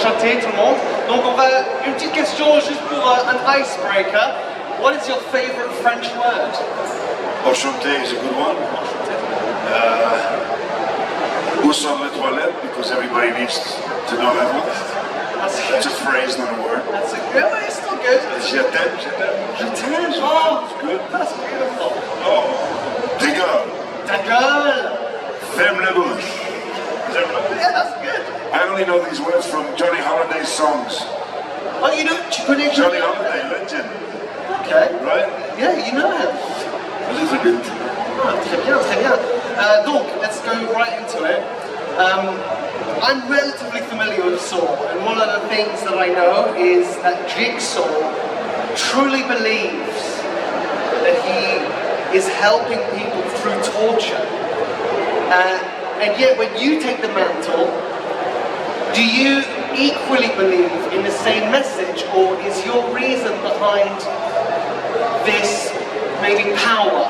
Enchanté tout le monde. Donc on va, une petite question juste pour un icebreaker. What is your favorite French word? Enchanté is a good one. Où sont les toilettes? Because everybody needs to know that one. That's a phrase, not a word. That's a good one, it's still good. Je t'aime, je t'aime. Je t'aime, oh, It's good. that's beautiful. Oh, ta gueule. Ta gueule. Ferme la bouche. Is that right? Yeah, that's good. I only know these words from Johnny Holiday's songs. Oh, you know, tu connais Johnny Holiday, legend. Okay. Right? Yeah, you know him. A little bit. Ah, très bien, très bien. Donc, let's go right into it. I'm relatively familiar with Saw, and one of the things that I know is that Jigsaw truly believes that he is helping people through torture. And yet, when you take the mantle, do you equally believe in the same message, or is your reason behind this maybe power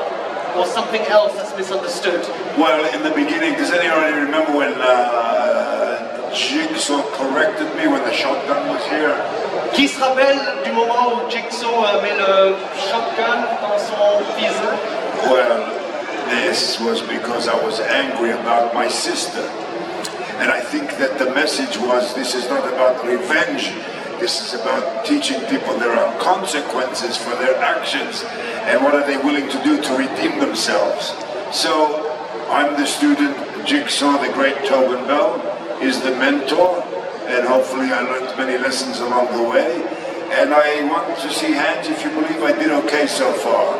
or something else that's misunderstood? Well, in the beginning, does anybody remember when Jigsaw corrected me when the shotgun was here? Qui se rappelle du moment où Jigsaw met le shotgun dans son viseur? Well, this was because I was angry about my sister. And I think that the message was, this is not about revenge. This is about teaching people there are consequences for their actions and what are they willing to do to redeem themselves. So I'm the student, Jigsaw, the great Tobin Bell, is the mentor, and hopefully I learned many lessons along the way. And I want to see hands if you believe I did okay so far.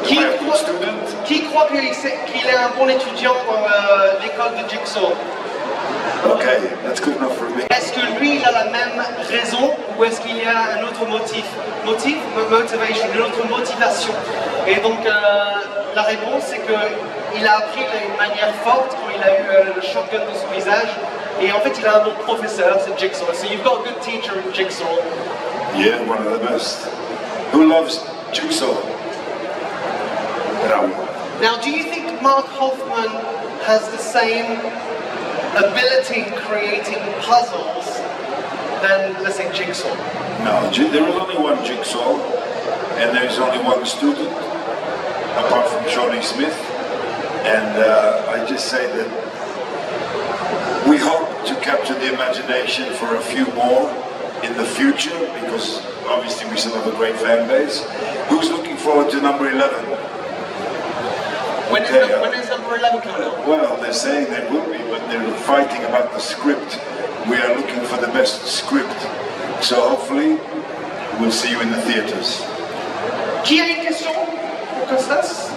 Am I a good student? Qui croit qu'il est un bon étudiant dans l'école de Jigsaw? Okay, that's good enough for me. Est-ce que lui, il a la même raison, ou est-ce qu'il y a un autre motif? Motivation, une autre motivation. Et donc, la réponse, c'est qu'il a appris d'une manière forte quand il a eu le shotgun dans son visage. Et en fait, il a un bon professeur, c'est Jigsaw. So you've got a good teacher in Jigsaw. Yeah, one of the best. Who loves Jigsaw? Now, do you think Mark Hoffman has the same ability in creating puzzles than, let's say, Jigsaw? No, there is only one Jigsaw, and there is only one student, apart from Johnny Smith. And I just say that we hope to capture the imagination for a few more in the future, because obviously we still have a great fan base. Who's looking forward to number 11? When is number 11 coming out? Well, they're saying they will be, but they're fighting about the script. We are looking for the best script. So hopefully, we'll see you in the theaters. Qui a une question pour Costas?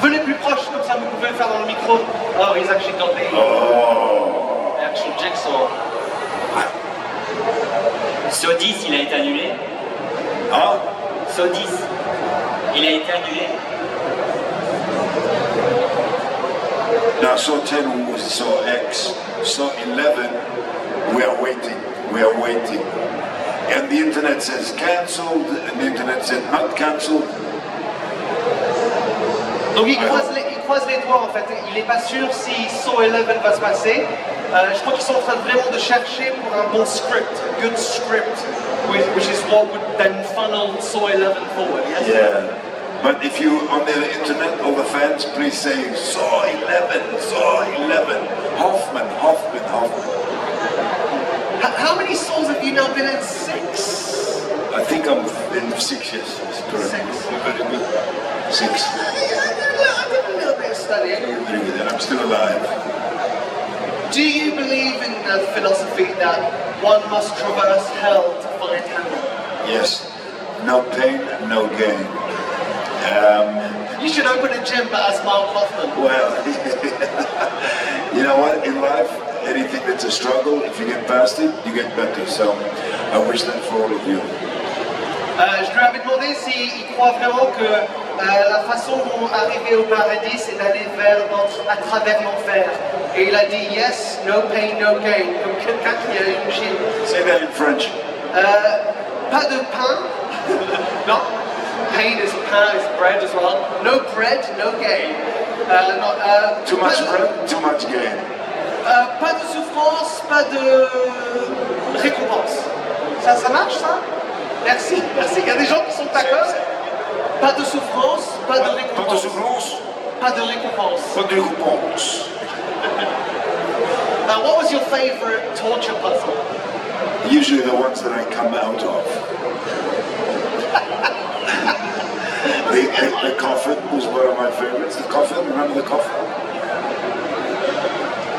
Venez plus proche, comme ça vous pouvez le faire dans le micro. Oh, he's actually got the actual Jigsaw. Saut 10, il a été annulé. Hein? Saut 10, il a été annulé. Now, Saw 10 was Saw X. Saw 11, we are waiting. We are waiting. And the internet says cancelled, and the internet said not cancelled. Donc il croise les doigts en fait, il n'est pas sûr si Saw 11 va se passer. Je crois qu'ils sont en train vraiment de chercher pour un bon script, a good script, which is what would then funnel Saw 11 forward, yes? Yeah. But if you, on the internet, all the fans, please say Saw 11, Saw 11, Hoffman. How many Saws have you now been in? 6? I think I'm in 6 years. Correct. 6. Very good. 6. I did a little bit of studying. Very good, and I'm still alive. Do you believe in the philosophy that one must traverse hell to find heaven? Yes. No pain, no gain. You should open a gym but as Mark Hoffman. Well, you know what? In life, anything that's a struggle, if you get past it, you get better. So I wish that for all of you. Je lui avais demandé s'il croit vraiment que la façon dont arriver au paradis, c'est d'aller à travers l'enfer. Et il a dit yes, no pain, no gain. Comme quelqu'un qui a une gym. Say that in French. Pas de pain. Non. Pain is pain, is bread as well. No bread, no gain. Too much bread, too much gain. Pas de souffrance, pas de récompense. Ça marche ça? Merci, merci. Il y a des gens qui sont d'accord. Pas de souffrance, pas de récompense. Pas de souffrance, Pas de récompense. pas de récompense. What was your favorite torture puzzle? Usually the ones that I come out of. The coffin was one of my favorites. The coffin, remember the coffin?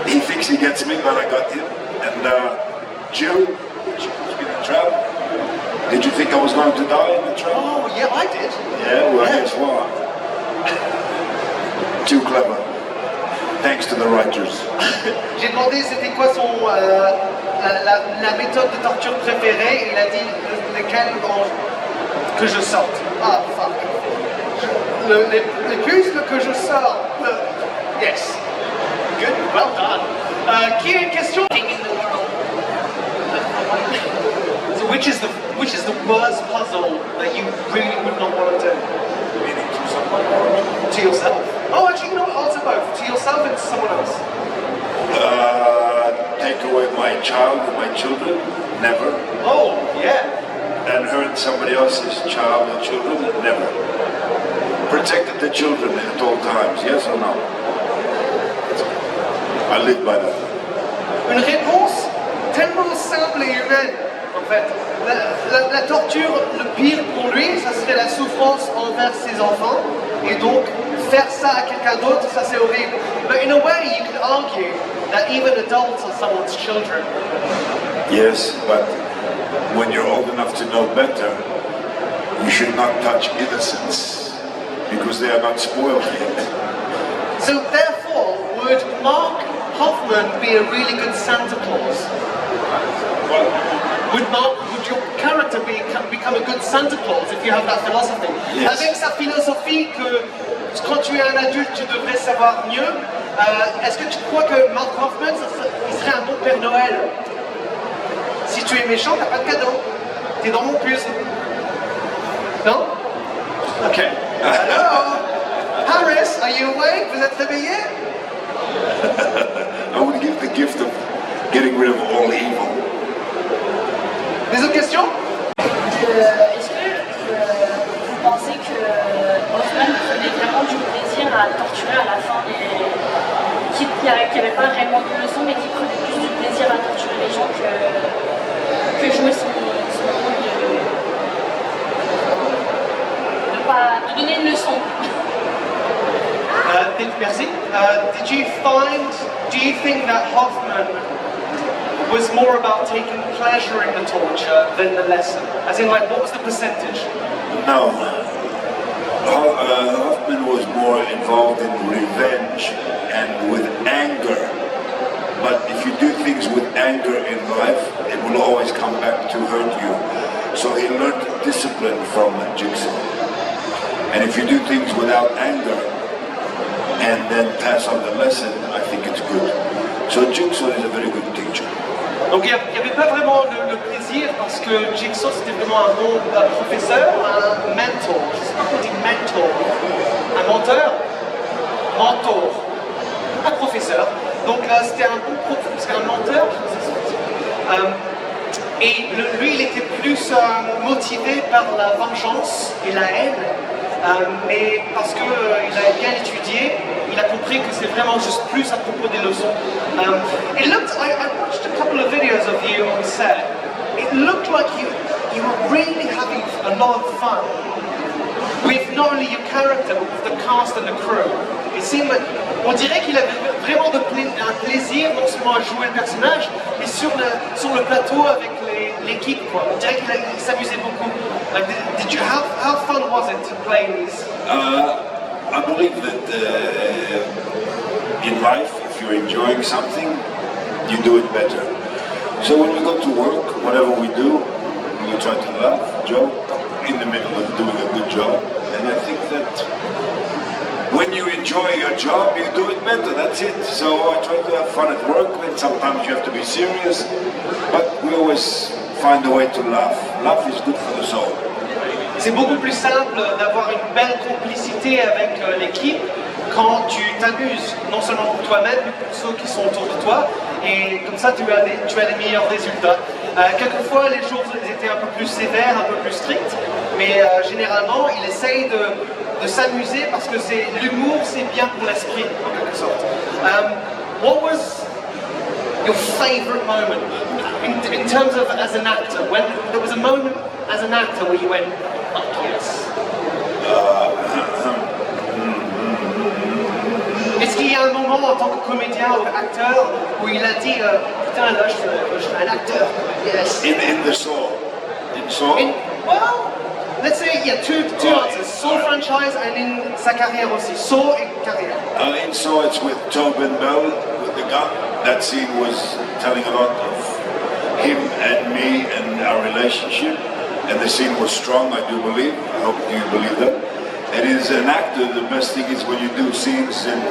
He thinks he gets me, but I got him. And Jill, she puts me in the trap. Did you think I was going to die in the trap? Oh, yeah, I did. Yeah, well, guess what? Too clever. Thanks to the writers. J'ai demandé c'était quoi la méthode de torture préférée et il a dit lesquelles que je sorte. Ah, fuck. Les puzzles que je sors. Yes. Good, well done. Qui a une question? So which is the worst puzzle that you really would not want to do? Meaning to someone. To yourself? Oh, actually, you know what? Answer both. To yourself and to someone else. Take away my child and my children? Never. Oh, yeah. And hurt somebody else's child or children? Never. Protect the children at all times, yes or no? I live by that. Une réponse tellement simple et humaine, en fait. La torture, le pire pour lui, ça serait la souffrance envers ses enfants. Et donc, faire ça à quelqu'un d'autre, ça c'est horrible. But in a way, you could argue that even adults are someone's children. Yes, but when you're old enough to know better, you should not touch innocents because they are not spoiled yet. So therefore, would Mark Hoffman be a really good Santa Claus? Would your character become a good Santa Claus if you have that philosophy? Yes. Avec sa philosophie que quand tu es un adulte, tu devrais savoir mieux, est-ce que tu crois que Mark Hoffman, il serait un bon Père Noël? Si tu es méchant, t'as pas de cadeau. T'es dans mon puzzle. Non? Ok. Hello? Harris, are you awake? Vous êtes réveillé? I would give the gift of getting rid of all evil. Des autres questions? Est-ce que vous pensez que Hoffman prenait vraiment du plaisir à torturer à la fin qu'il n'y avait pas réellement de leçon, mais qu'il prenait plus du plaisir à torturer les gens que jouer son rôle de donner une leçon? Merci. Do you think that Hoffman was more about taking pleasure in the torture than the lesson? As in, like, what was the percentage? No. Hoffman was more involved in revenge and with anger. But if you do things with anger in life, it will always come back to hurt you. So he learned discipline from Jigsaw. And if you do things without anger and then pass on the lesson, I think it's good. So Jigsaw is a very good teacher. Donc il n'y avait pas vraiment le plaisir parce que Jigsaw c'était vraiment un bon professeur, un mentor, je sais pas comment on dit mentor, un menteur, mentor, un professeur. Donc c'était un bon professeur, c'était un menteur, et lui il était plus motivé par la vengeance et la haine. Mais parce qu'il a bien étudié, il a compris que c'est vraiment juste plus à propos des leçons. I watched a couple of videos of you on set. It looked like you were really having a lot of fun with not only your character, but with the cast and the crew. On dirait qu'il avait vraiment un plaisir non seulement à jouer le personnage, mais sur le plateau avec l'équipe. On dirait qu'il s'amusait beaucoup. Like, how fun was it to play these? I believe that in life, if you're enjoying something, you do it better. So when we go to work, whatever we do, we try to laugh, joke, in the middle of doing a good job. And I think that when you enjoy your job, you do it better, that's it. So I try to have fun at work, and sometimes you have to be serious, but we always find a way to laugh. Laugh is good for the soul. C'est beaucoup plus simple d'avoir une belle complicité avec l'équipe quand tu t'amuses, non seulement pour toi-même, mais pour ceux qui sont autour de toi. Et comme ça, tu as des meilleurs résultats. Quelquefois, les jours étaient un peu plus sévères, un peu plus stricts, mais généralement, il essaye de s'amuser parce que l'humour, c'est bien pour l'esprit, en quelque sorte. What was your favourite moment in terms of as an actor? When there was a moment as an actor where you went, oh, yes. Est-ce qu'il y a un moment en tant que comédien ou acteur où il a dit putain là je suis un acteur? Yes. In the Saw. In Saw? Well, let's say two answers. Saw franchise and in sa carrière aussi. Saw et carrière. In Saw it's with Tobin Bell with the gun. That scene was telling a lot of him and me and our relationship. And the scene was strong, I do believe. I hope you believe that. And as an actor, the best thing is when you do scenes and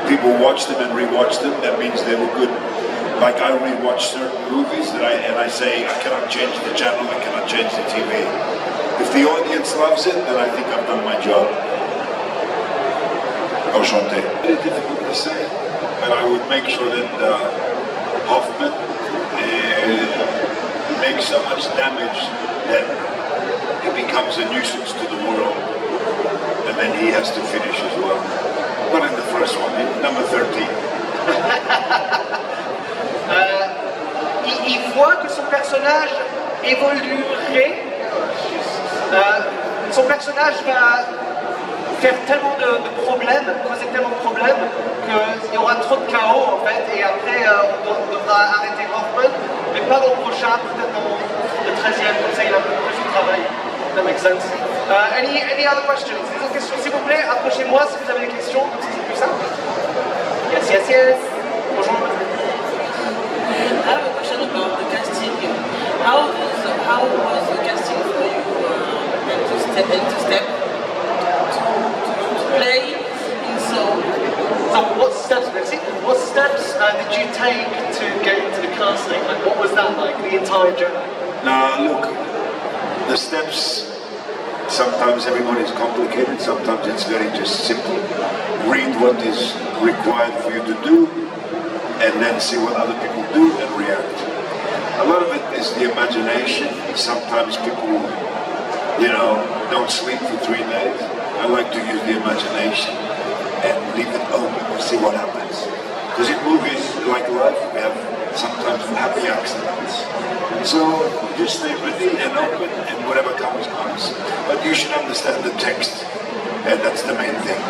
people watch them and rewatch them, that means they were good. Like I rewatch certain movies and I say, I cannot change the channel, I cannot change the TV. If the audience loves it, then I think I've done my job. Enchanté. Very difficult to say, but I would make sure that Hoffman makes so much damage that he becomes a nuisance to the world. And then he has to finish as well. Not in the first one, in number 13. Il voit que son personnage évoluerait. Son personnage va faire tellement de problèmes, causer tellement de problèmes qu'il y aura trop de chaos en fait. Et après, on devra arrêter Hoffman, mais pas dans le prochain, peut-être dans le 13e, comme ça il a un peu plus de travail. That makes sense. Any other questions? Des autres questions, s'il vous plaît, approchez-moi si vous avez des questions, comme ça c'est plus simple. Yes. Bonjour. I have a question about the casting. How was the casting for you to play in Saw? So what steps did you take to get into the casting? Like, what was that like, the entire journey? Now look, the steps, sometimes everyone is complicated, sometimes it's very just simple. Read what is required for you to do, and then see what other people do and react. A lot of it is the imagination. Sometimes people, don't sleep for 3 days. I like to use the imagination and leave it open to see what happens. Because in movies, like life, we have sometimes happy accidents. So just stay ready and open, and whatever comes. But you should understand the text, and that's the main thing.